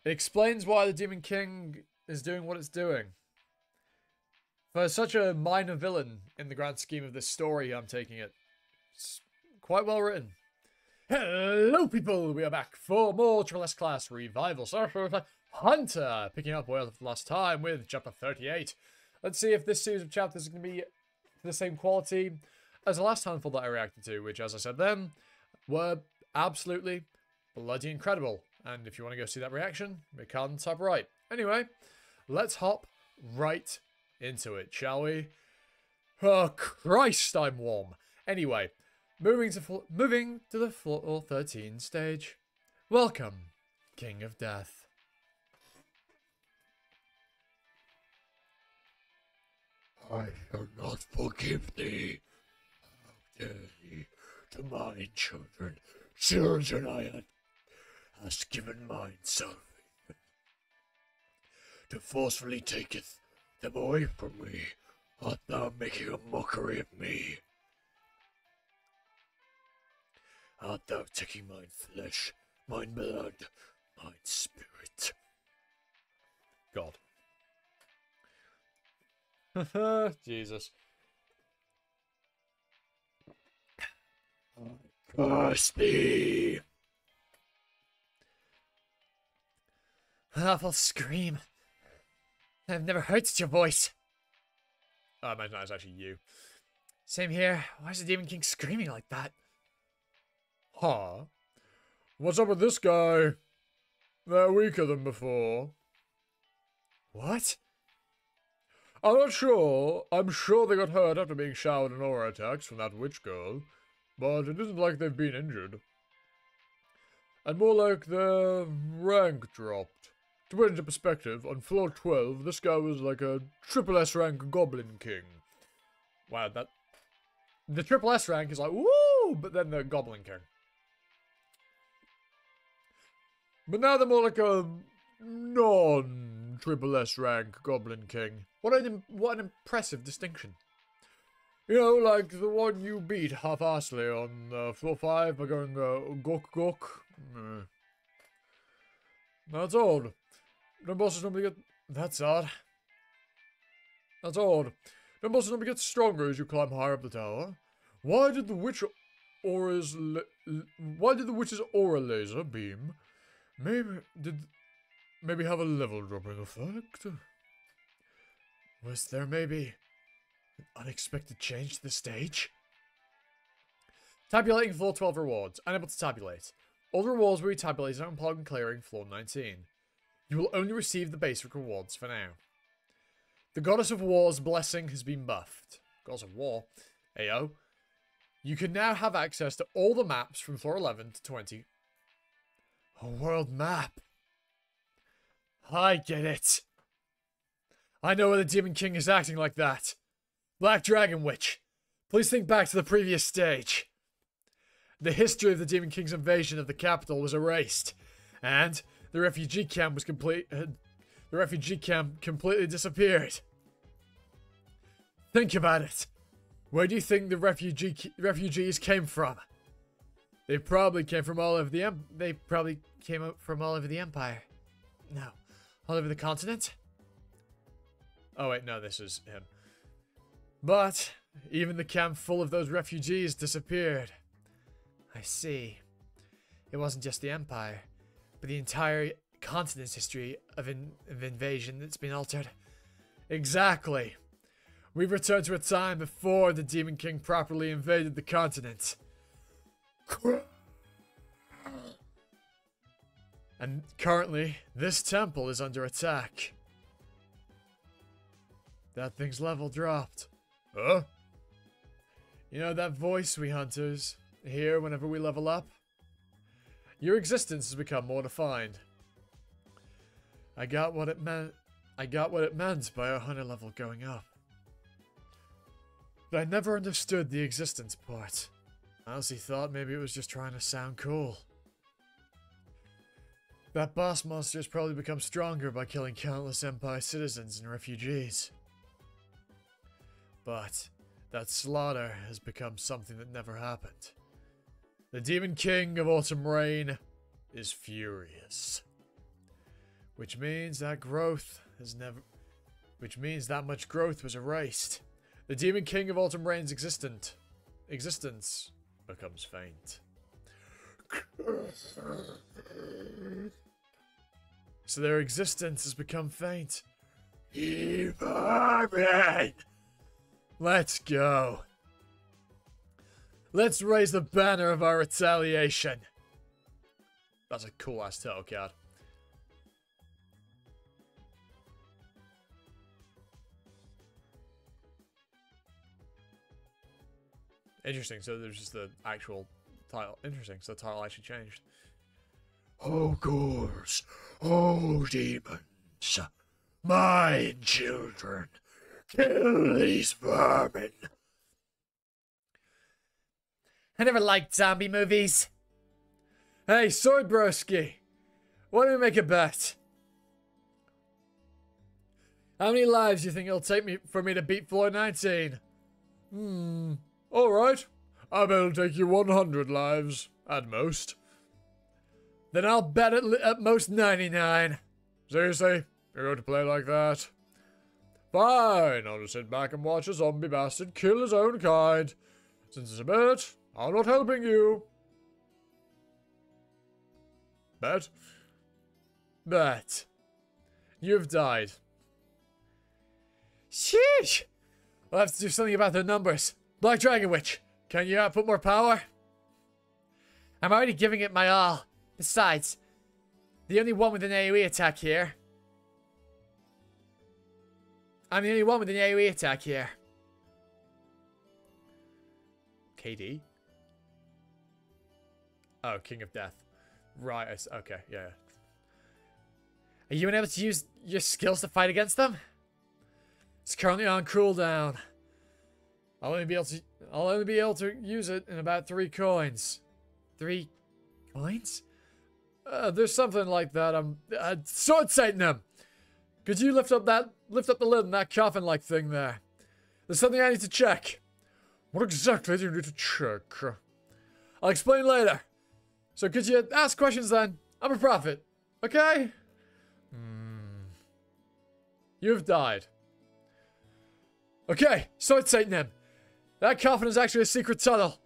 It explains why the Demon King is doing what it's doing. For such a minor villain in the grand scheme of this story, I'm taking it. It's quite well written. Hello, people! We are back for more Triple S Class Revival. Hunter, picking up where the last time with chapter 38. Let's see if this series of chapters is going to be the same quality as the last handful that I reacted to, which, as I said then, were absolutely bloody incredible. And if you want to go see that reaction, it can on the top right. Anyway, let's hop right into it, shall we? Oh, Christ, I'm warm. Anyway, moving to the floor 13 stage. Welcome, King of Death. I shall not forgive thee. How dare thee to mine children I hast given mine self, to forcefully taketh them away from me. Art thou making a mockery of me? Art thou taking mine flesh, mine blood, mine spirit? God. Jesus. I curse thee! An awful scream. I've never heard such a voice. Oh, I imagine that was actually you. Same here. Why is the Demon King screaming like that? Huh? What's up with this guy? They're weaker than before. What? I'm not sure. I'm sure they got hurt after being showered in aura attacks from that witch girl. But it isn't like they've been injured. And more like their rank dropped. To put it into perspective, on floor 12, this guy was like a triple S rank Goblin King. Wow, that... The triple S rank is like, woo! But then the Goblin King. But now they're more like a non-triple S rank Goblin King. What an impressive distinction. You know, like the one you beat half-assly on floor 5 by going gok gok. That's odd. No bosses normally get... That's odd. That's odd. No bosses normally get stronger as you climb higher up the tower. Why did the witch's aura laser beam maybe have a level dropping effect? Was there maybe an unexpected change to the stage? Tabulating floor 12 rewards. Unable to tabulate. All the rewards will be tabulated upon clearing floor 19. You will only receive the basic rewards for now. The Goddess of War's blessing has been buffed. Goddess of War? Ayo. You can now have access to all the maps from floor 11 to 20. A world map. I get it. I know why the Demon King is acting like that. Black Dragon Witch. Please think back to the previous stage. The history of the Demon King's invasion of the capital was erased, and the refugee camp was completely disappeared. Think about it. Where do you think the refugees came from? They probably came from all over the empire. No, all over the continent. Oh wait, no, this is him. But even the camp full of those refugees disappeared. I see. It wasn't just the empire, but the entire continent's history of invasion that's been altered. Exactly. We've returned to a time before the Demon King properly invaded the continent. And currently, this temple is under attack. That thing's level dropped. Huh? You know that voice we hunters hear whenever we level up? Your existence has become more defined. I got what it meant by our hunter level going up. But I never understood the existence part. I honestly thought maybe it was just trying to sound cool. That boss monster has probably become stronger by killing countless Empire citizens and refugees. But that slaughter has become something that never happened. The Demon King of Autumn Rain is furious. Which means that growth has never... Which means that much growth was erased. The Demon King of Autumn Rain's existence becomes faint. So their existence has become faint. Let's go. Let's raise the banner of our retaliation. That's a cool ass turtle card. Interesting, so there's just the actual title. Interesting, so the title actually changed. Oh, ghouls. Oh, demons. My children. Kill these vermin. I never liked zombie movies. Hey, Sword Broski. Why don't we make a bet? How many lives do you think it'll take for me to beat floor 19? Alright. I bet it'll take you 100 lives, at most. Then I'll bet at most 99. Seriously? You're going to play like that? Fine, I'll just sit back and watch a zombie bastard kill his own kind. Since it's a bet, I'm not helping you. Bet? Bet. You've died. Sheesh! We'll have to do something about the numbers. Black Dragon Witch, can you output more power? I'm already giving it my all. Besides, the only one with an AoE attack here. I'm the only one with an AoE attack here. KD? Oh, King of Death. Right, okay, yeah. Are you unable to use your skills to fight against them? It's currently on cooldown. I'll only be able to use it in about 3 coins. 3 coins? There's something like that. Sword Satan! Could you lift up the lid on that coffin-like thing there? There's something I need to check. What exactly do you need to check? I'll explain later. So could you ask questions then? I'm a prophet. Okay? You've died. Okay, Sword Satan. That coffin is actually a secret tunnel.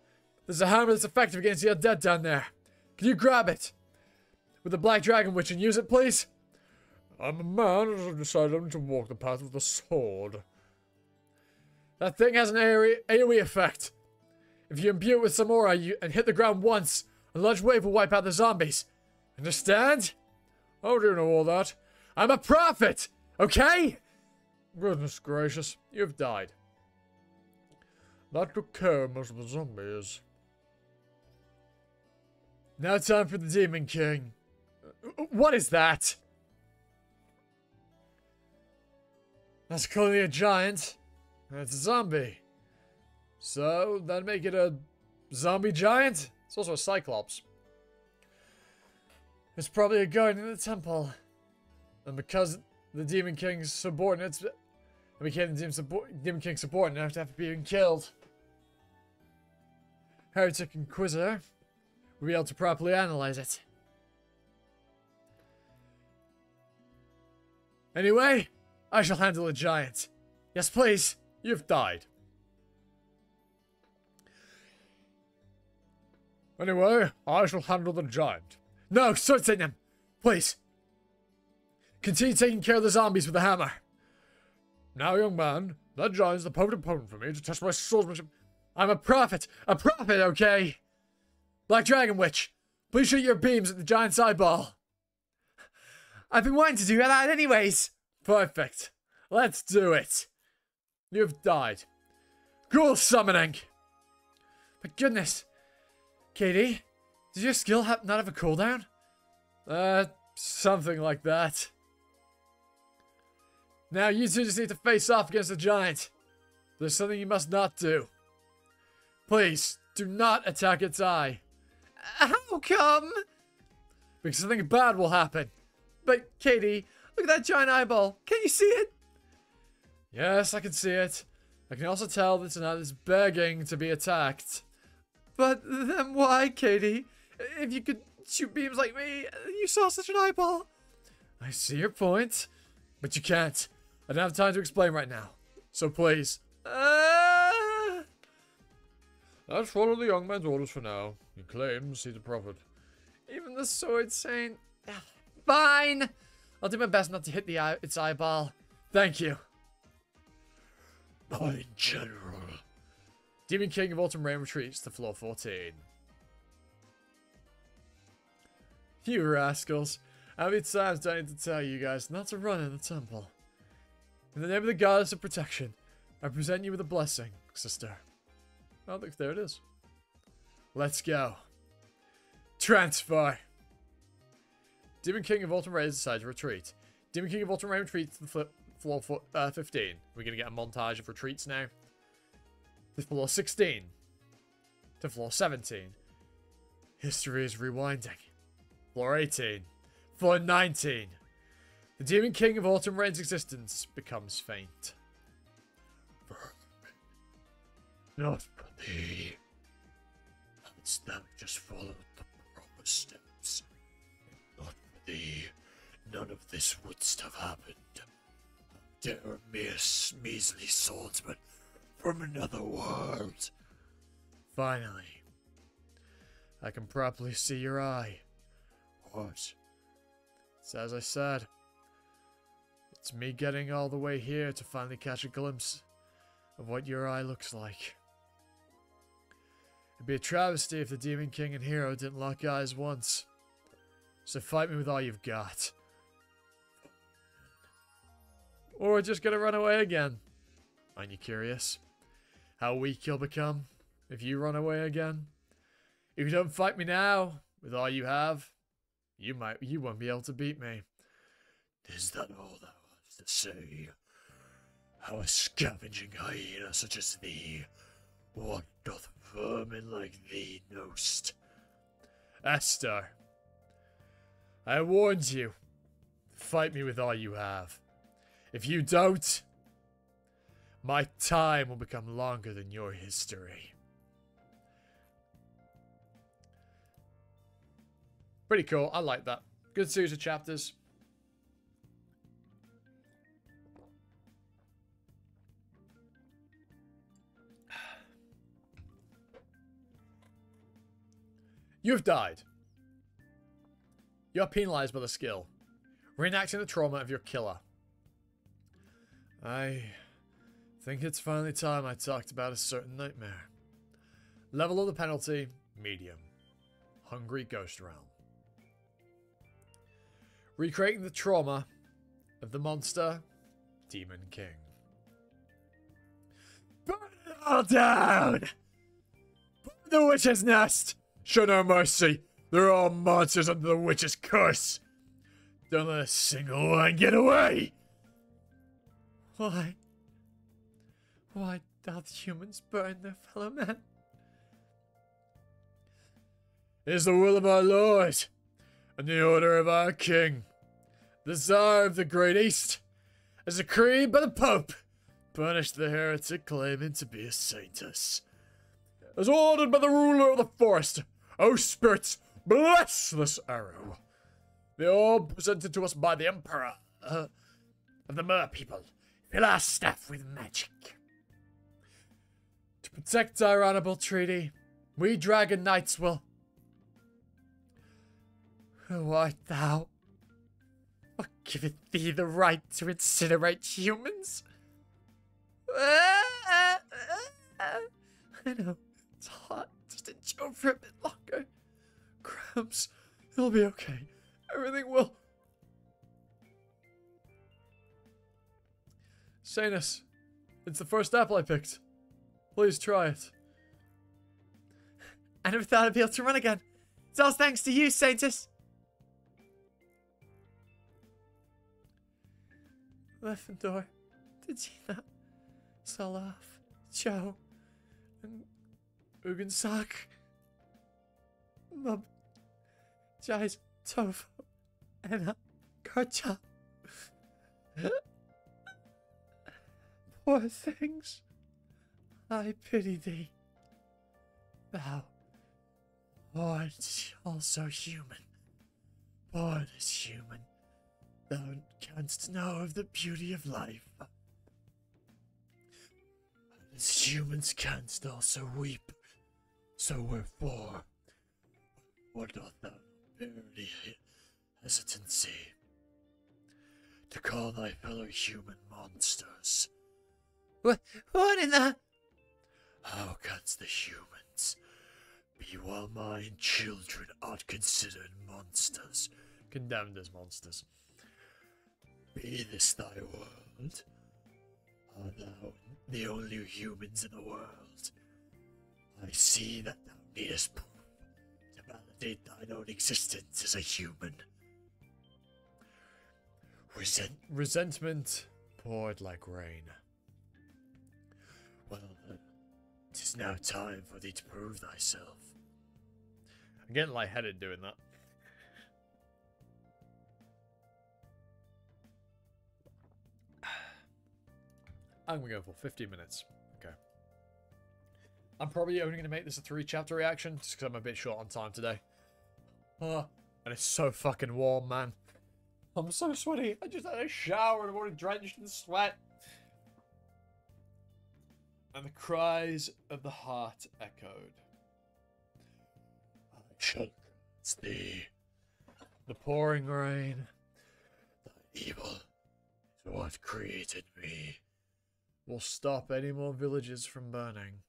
There's a hammer that's effective against the undead down there. Can you grab it? With the Black Dragon Witch and use it, please? I'm a man and I've decided to walk the path with a sword. That thing has an AoE effect. If you imbue it with some aura and hit the ground once, a large wave will wipe out the zombies. Understand? How do you know all that? I'm a prophet! Okay? Goodness gracious, you've died. That took care of most of the zombies. Now time for the Demon King. What is that? That's clearly a giant. It's a zombie. So, that'd make it a zombie giant? It's also a cyclops. It's probably a guardian in the temple. And because the Demon King's subordinates became the Demon King's subordinate after being killed. Heretic Inquisitor will be able to properly analyze it. Anyway, I shall handle the giant. Yes, please. You've died. Anyway, I shall handle the giant. No, Sword Satan! Please. Continue taking care of the zombies with the hammer. Now, young man, that giant's the perfect opponent for me to test my swordsmanship. I'm a prophet! A prophet, okay? Black Dragon Witch, please shoot your beams at the giant's eyeball. I've been wanting to do that anyways. Perfect. Let's do it. You've died. Ghoul summoning. But goodness. Katie, does your skill not have a cooldown? Something like that. Now you two just need to face off against the giant. There's something you must not do. Please, do not attack its eye. How come? Because something bad will happen. But, Katie, look at that giant eyeball. Can you see it? Yes, I can see it. I can also tell that tonight is begging to be attacked. But then why, Katie? If you could shoot beams like me, you saw such an eyeball. I see your point, but you can't. I don't have time to explain right now. So please. Let's follow the young man's orders for now. He claims he's a prophet. Even the sword saying, fine. I'll do my best not to hit its eyeball. Thank you. My general. Demon King of Autumn Rain retreats to floor 14. You rascals. How many times do I need to tell you guys not to run in the temple? In the name of the goddess of protection, I present you with a blessing, sister. Oh, look, there it is. Let's go. Transfer. Demon King of Autumn Rain decides to retreat. Demon King of Autumn Rain retreats to the floor 15. We're going to get a montage of retreats now. To floor 16. To floor 17. History is rewinding. Floor 18. Floor 19. The Demon King of Autumn Rain's existence becomes faint. Not for thee. Hadst thou just followed the proper steps. Not for thee, none of this wouldst have happened. Dare a mere measly swordsman from another world. Finally. I can properly see your eye. What? It's as I said. It's me getting all the way here to finally catch a glimpse of what your eye looks like. It'd be a travesty if the Demon King and Hero didn't lock eyes once. So fight me with all you've got. Or we're just gonna run away again. Aren't you curious? How weak you'll become if you run away again? If you don't fight me now, with all you have, you won't be able to beat me. Is that all thou hast to say? How a scavenging hyena such as thee, what doth vermin like thee knowst? Esther, I warned you. Fight me with all you have. If you don't, my time will become longer than your history. Pretty cool. I like that. Good series of chapters. You've died. You're penalized by the skill. Reenacting the trauma of your killer. I think it's finally time I talked about a certain nightmare. Level of the penalty, medium. Hungry Ghost Realm. Recreating the trauma of the monster, Demon King. Burn it all down! Burn the witch's nest! Show no mercy! They're all monsters under the witch's curse! Don't let a single one get away! Why? Why doth humans burn their fellow men? It is the will of our Lord, and the order of our King, the Tsar of the Great East, as decreed by the Pope, punish the heretic claiming to be a saintess. As ordered by the ruler of the forest, O spirits, bless this arrow. The orb presented to us by the Emperor of the Mer people. Fill our staff with magic. To protect our honorable treaty, we Dragon Knights will... Who art thou? What giveth thee the right to incinerate humans? I know, it's hot. Just endure for a bit longer. Cramps, it'll be okay. Everything will... Sanus, it's the first apple I picked. Please try it. I never thought I'd be able to run again. It's all thanks to you, Santus. Lefendor, Tadzina, Salaf, Joe, and Ugansak, Mub, Jais, Tofu, and Karcha. Poor things, I pity thee. Thou art also human, born as human, Thou canst know of the beauty of life. As humans canst also weep. So wherefore, what doth thou bear the hesitancy to call thy fellow human monsters? What in the... How canst the humans be while mine children are considered monsters? Condemned as monsters. Be this thy world? Art thou the only humans in the world? I see that thou needest proof to validate thine own existence as a human. Resentment poured like rain. Well, it is now time for thee to prove thyself. I'm getting lightheaded doing that. I'm gonna go for 15 minutes. Okay. I'm probably only gonna make this a 3-chapter reaction, just because I'm a bit short on time today. And it's so fucking warm, man. I'm so sweaty. I just had a shower and I'm already drenched in sweat. And the cries of the heart echoed. I shall grant thee. The pouring rain. Thine evil is what created me. Will stop any more villages from burning.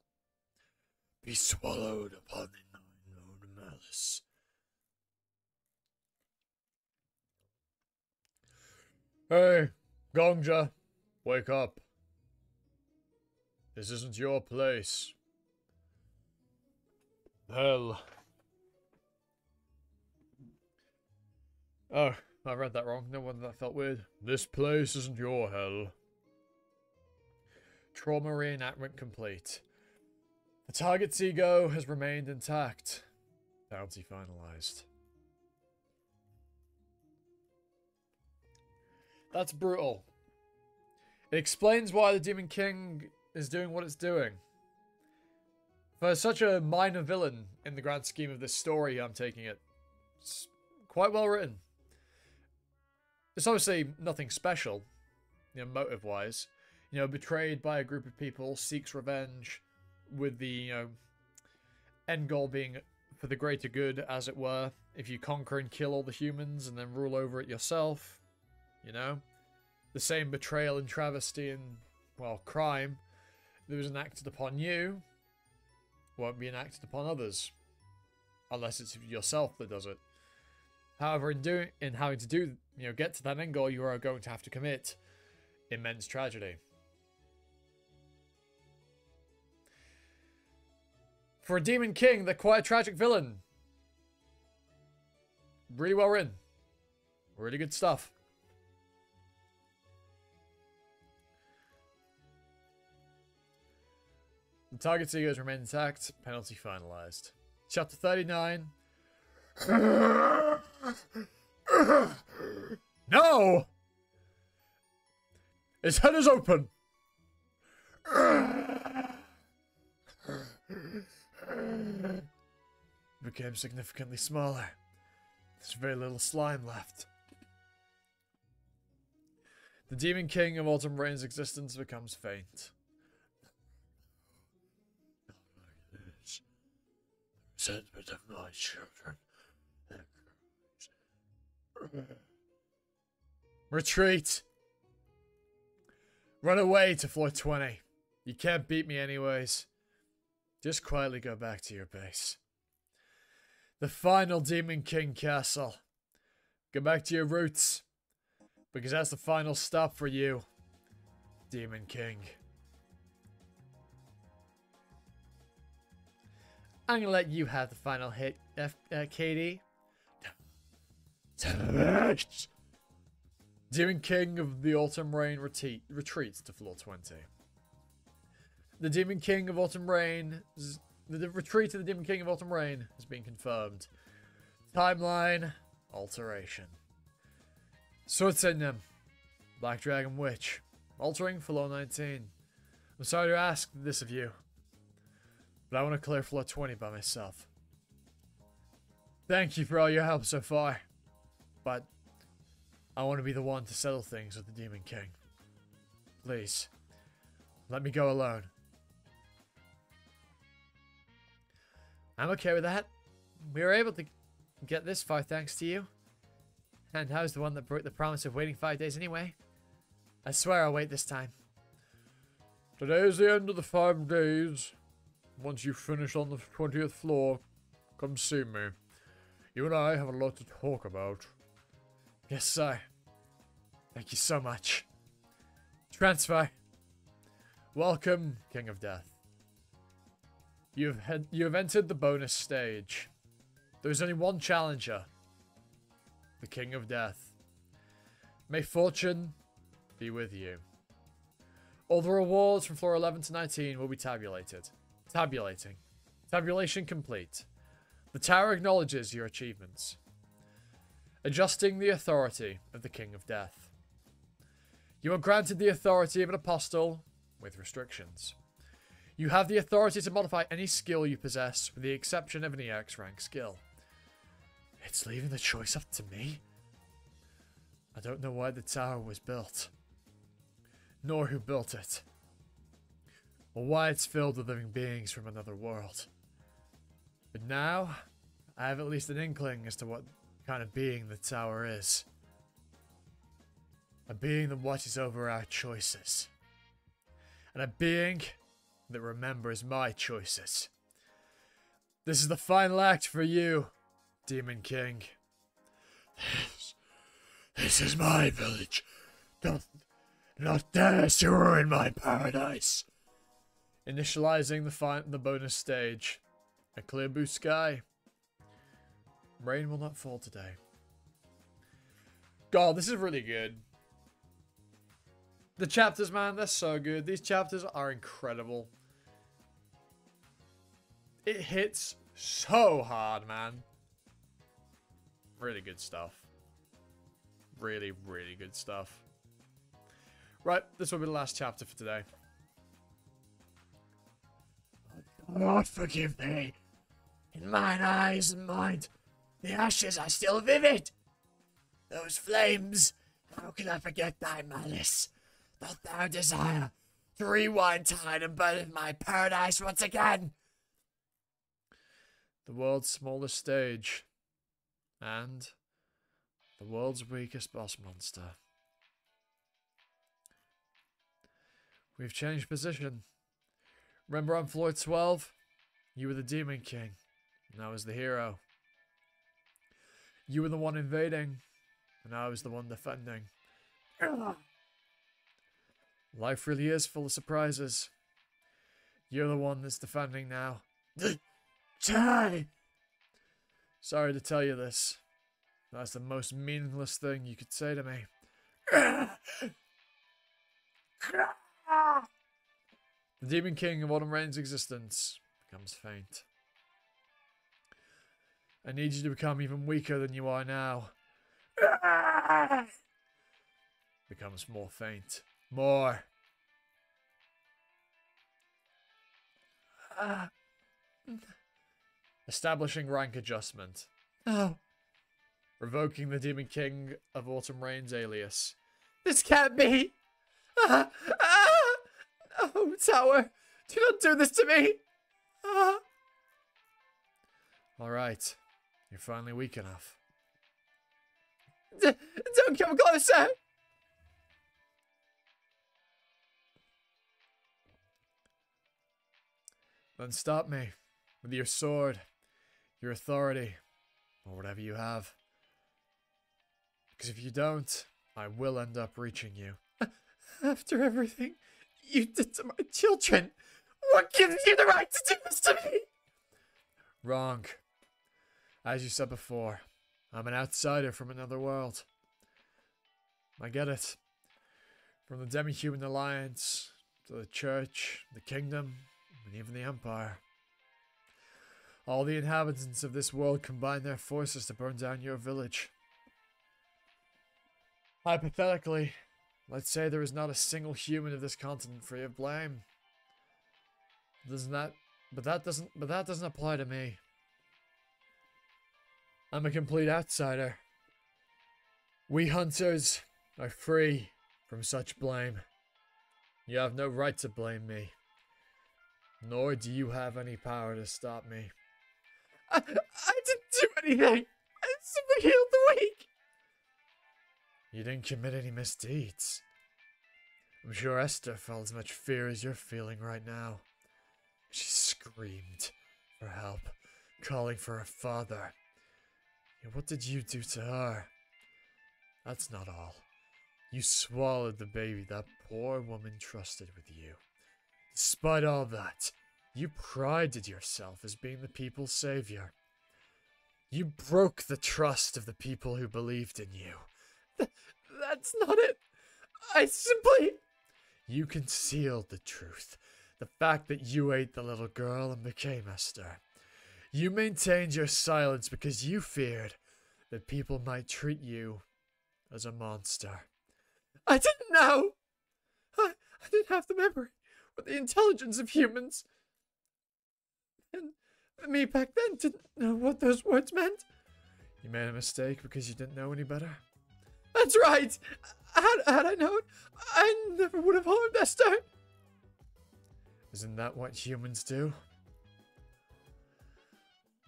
Be swallowed upon in thine own malice. Hey, Gongja, wake up. This isn't your place. Hell. Oh, I read that wrong. No wonder that felt weird. This place isn't your hell. Trauma reenactment complete. The target's ego has remained intact. Bounty finalized. That's brutal. It explains why the Demon King is doing what it's doing. For such a minor villain in the grand scheme of this story, I'm taking it. It's quite well written. It's obviously nothing special, motive-wise. Betrayed by a group of people, seeks revenge, with the, end goal being for the greater good, as it were. If you conquer and kill all the humans and then rule over it yourself, the same betrayal and travesty and, well, crime that was enacted upon you won't be enacted upon others, unless it's yourself that does it. However, in having to do, get to that end goal, you are going to have to commit immense tragedy. For a Demon King, they're quite a tragic villain. Really well written. Really good stuff. The target's egos remain intact. Penalty finalized. Chapter 39. No! His head is open. Became significantly smaller. There's very little slime left. The Demon King of Autumn Rain's existence becomes faint. Resentment of my children. Retreat! Run away to floor 20. You can't beat me anyways. Just quietly go back to your base. The final Demon King castle. Go back to your roots. Because that's the final stop for you, Demon King. I'm gonna let you have the final hit, Katie. Demon King of the Autumn Rain retreats to floor 20. The Demon King of Autumn Rain... The retreat of the Demon King of Autumn Rain has been confirmed. Timeline alteration. Swords in them. Black Dragon Witch. Altering floor 19. I'm sorry to ask this of you, but I want to clear floor 20 by myself. Thank you for all your help so far, but I want to be the one to settle things with the Demon King. Please, let me go alone. I'm okay with that. We were able to get this far thanks to you. And I was the one that broke the promise of waiting 5 days anyway. I swear I'll wait this time. Today's the end of the 5 days. Once you finish on the 20th floor, come see me. You and I have a lot to talk about. Yes, sir. Thank you so much. Transfer. Welcome, King of Death. You have entered the bonus stage. There is only one challenger. The King of Death. May fortune be with you. All the rewards from floor 11 to 19 will be tabulated. Tabulating. Tabulation complete. The tower acknowledges your achievements. Adjusting the authority of the King of Death. You are granted the authority of an apostle with restrictions. You have the authority to modify any skill you possess with the exception of an EX rank skill. It's leaving the choice up to me? I don't know why the tower was built. Nor who built it. Or why it's filled with living beings from another world. But now, I have at least an inkling as to what kind of being the tower is. A being that watches over our choices. And a being that remembers my choices. This is the final act for you, Demon King. This is my village. Do not dare to ruin my paradise. Initializing the bonus stage. A clear blue sky. Rain will not fall today. God, this is really good. The chapters, man, they're so good. These chapters are incredible. It hits so hard, man. Really good stuff. Really, really good stuff. Right, this will be the last chapter for today. Lord, forgive me. In mine eyes and mind, the ashes are still vivid. Those flames, how can I forget thy malice? Doth thou desire to rewind time and burn my paradise once again? The world's smallest stage. And the world's weakest boss monster. We've changed position. Remember on floor 12? You were the Demon King, and I was the hero. You were the one invading, and I was the one defending. Life really is full of surprises. You're the one that's defending now. Die! Sorry to tell you this. That's the most meaningless thing you could say to me. The Demon King of Autumn Rain's existence becomes faint. I need you to become even weaker than you are now. Becomes more faint. More. Establishing rank adjustment. No. Revoking the Demon King of Autumn Rain's alias. This can't be. No, tower. Do not do this to me. Alright. You're finally weak enough. Don't come closer. Then stop me. With your sword. Your authority. Or whatever you have. Because if you don't, I will end up reaching you. After everything you did to my children, what gives you the right to do this to me? Wrong. As you said before, I'm an outsider from another world. I get it. From the Demi-Human Alliance, to the Church, the Kingdom, and even the Empire. All the inhabitants of this world combine their forces to burn down your village. Hypothetically, let's say there is not a single human of this continent free of blame. But that doesn't apply to me. I'm a complete outsider. We hunters are free from such blame. You have no right to blame me. Nor do you have any power to stop me. I didn't do anything! I simply healed the weak! You didn't commit any misdeeds. I'm sure Esther felt as much fear as you're feeling right now. She screamed for help, calling for her father. Yet what did you do to her? That's not all. You swallowed the baby that poor woman trusted with you. Despite all that, you prided yourself as being the people's savior. You broke the trust of the people who believed in you. That's not it. I simply... You concealed the truth. The fact that you ate the little girl and became Esther. You maintained your silence because you feared that people might treat you as a monster. I didn't know! I didn't have the memory or the intelligence of humans. And me back then didn't know what those words meant. You made a mistake because you didn't know any better. That's right! Had I known, I never would have harmed Esther. Isn't that what humans do?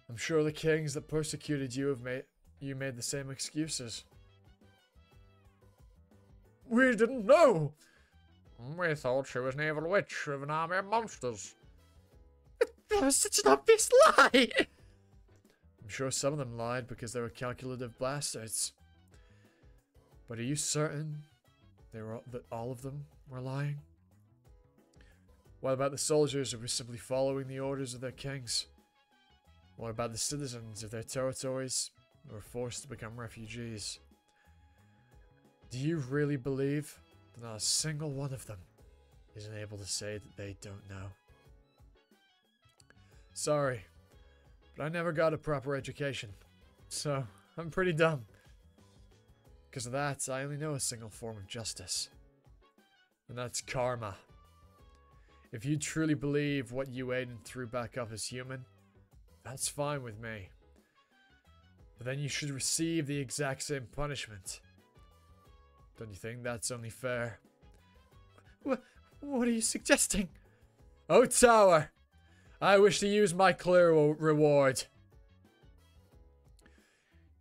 I'm sure the kings that persecuted you made the same excuses. We didn't know. We thought she was an evil witch with an army of monsters. That was such an obvious lie! I'm sure some of them lied because they were calculative bastards. But are you certain that all of them were lying? What about the soldiers who were simply following the orders of their kings? What about the citizens of their territories who were forced to become refugees? Do you really believe that not a single one of them isn't able to say that they don't know? Sorry, but I never got a proper education, so I'm pretty dumb. Because of that, I only know a single form of justice, and that's karma. If you truly believe what you ate and threw back up as human, that's fine with me. But then you should receive the exact same punishment. Don't you think that's only fair? What are you suggesting? Oh, Tower! I wish to use my clear reward.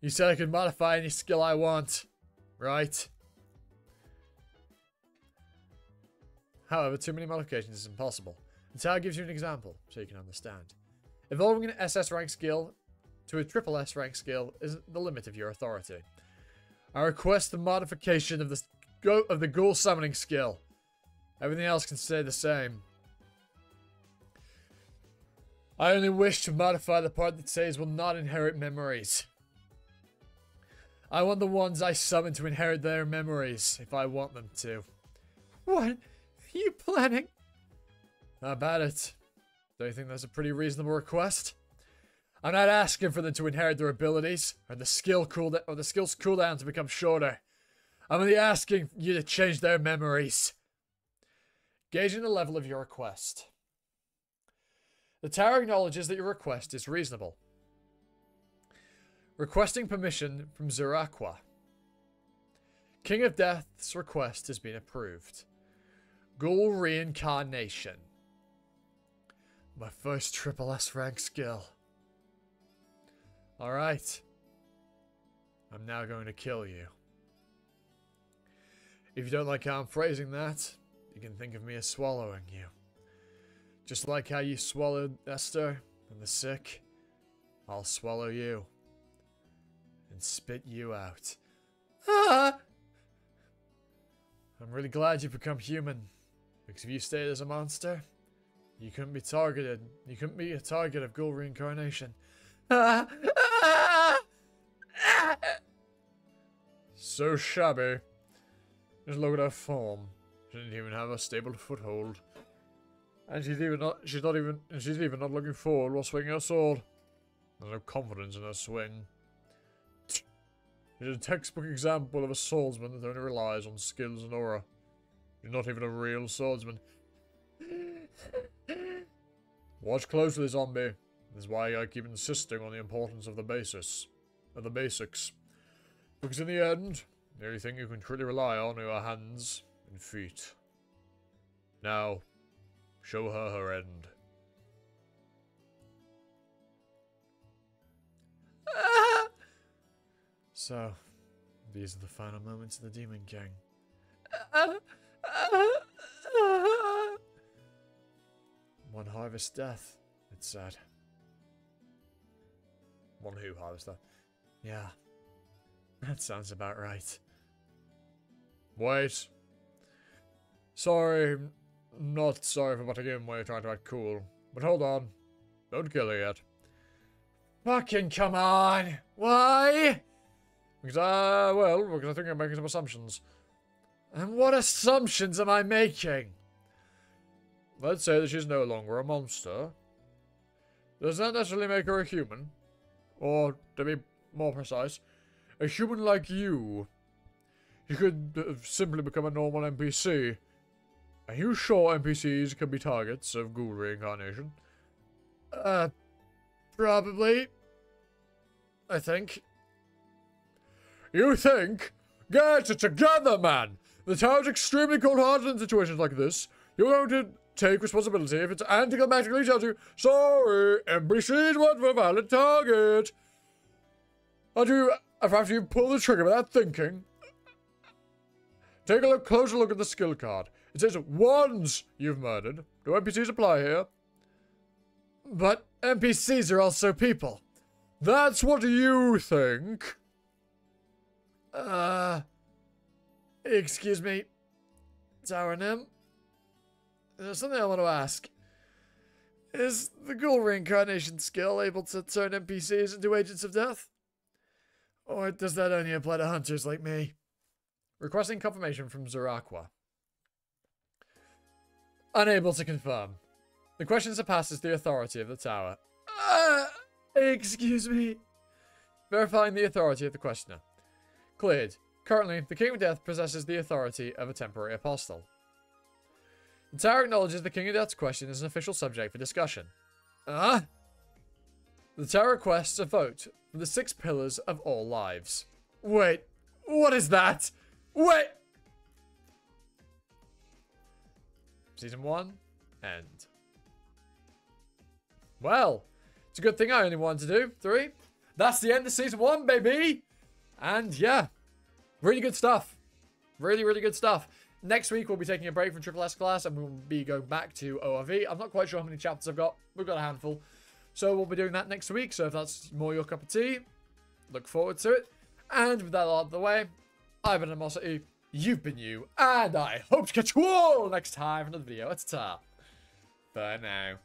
You said I could modify any skill I want, right? However, too many modifications is impossible. The Tower gives you an example, so you can understand. Evolving an SS rank skill to a triple S rank skill is the limit of your authority. I request the modification of the ghoul summoning skill. Everything else can stay the same. I only wish to modify the part that says will not inherit memories. I want the ones I summon to inherit their memories, if I want them to. What are you planning? How about it? Don't you think that's a pretty reasonable request? I'm not asking for them to inherit their abilities, or the skill's cooldown to become shorter. I'm only asking you to change their memories. Gauging the level of your request. The Tower acknowledges that your request is reasonable. Requesting permission from Zurakwa. King of Death's request has been approved. Ghoul Reincarnation. My first triple S rank skill. Alright. I'm now going to kill you. If you don't like how I'm phrasing that, you can think of me as swallowing you. Just like how you swallowed Esther and the sick, I'll swallow you. And spit you out. Ah! I'm really glad you've become human. Because if you stayed as a monster, you couldn't be targeted. You couldn't be a target of ghoul reincarnation. Ah! Ah! Ah! So shabby. Just look at her form. She didn't even have a stable foothold. And she's even not looking forward while swinging her sword. There's no confidence in her swing. She's a textbook example of a swordsman that only relies on skills and aura. She's not even a real swordsman. Watch closely, zombie. This is why I keep insisting on the importance of the basics. Because in the end, The only thing you can truly rely on are your hands and feet. Now, show her her end. So, these are the final moments of the Demon King. One harvest death, it said. One who harvester? Yeah, that sounds about right. Wait. Sorry, not sorry for butting in when you're trying to act cool. But hold on. Don't kill her yet. Fucking come on! Why? Because I think I'm making some assumptions. And what assumptions am I making? Let's say that she's no longer a monster. Does that necessarily make her a human? Or, to be more precise, a human like you. You could simply become a normal NPC. Are you sure NPCs can be targets of ghoul reincarnation? Probably. I think. You think? Get it together, man! The tower's extremely cold-hearted in situations like this. You're going to take responsibility if it anticlimactically tells you, sorry, NPCs weren't a valid target. After you pull the trigger without thinking, take a closer look at the skill card. It says ones you've murdered. Do NPCs apply here? But NPCs are also people. That's what you think. Excuse me, Tower Nim. There's something I want to ask. Is the ghoul reincarnation skill able to turn NPCs into agents of death? Or does that only apply to hunters like me? Requesting confirmation from Zarakwa. Unable to confirm. The question surpasses the authority of the tower. Excuse me. Verifying the authority of the questioner. Cleared. Currently, the King of Death possesses the authority of a temporary apostle. The tower acknowledges the King of Death's question as an official subject for discussion. The tower requests a vote for the 6 pillars of all lives. Wait, what is that? Wait! Season 1, end. Well, it's a good thing I only wanted to do 3. That's the end of Season 1, baby! And yeah, really good stuff. Really, really good stuff. Next week, we'll be taking a break from Triple S class and we'll be going back to ORV. I'm not quite sure how many chapters I've got. We've got a handful. So we'll be doing that next week. So if that's more your cup of tea, look forward to it. And with that out of the way, I've been Animosity, you've been you, and I hope to catch you all next time for another video. Ta-ta. For now.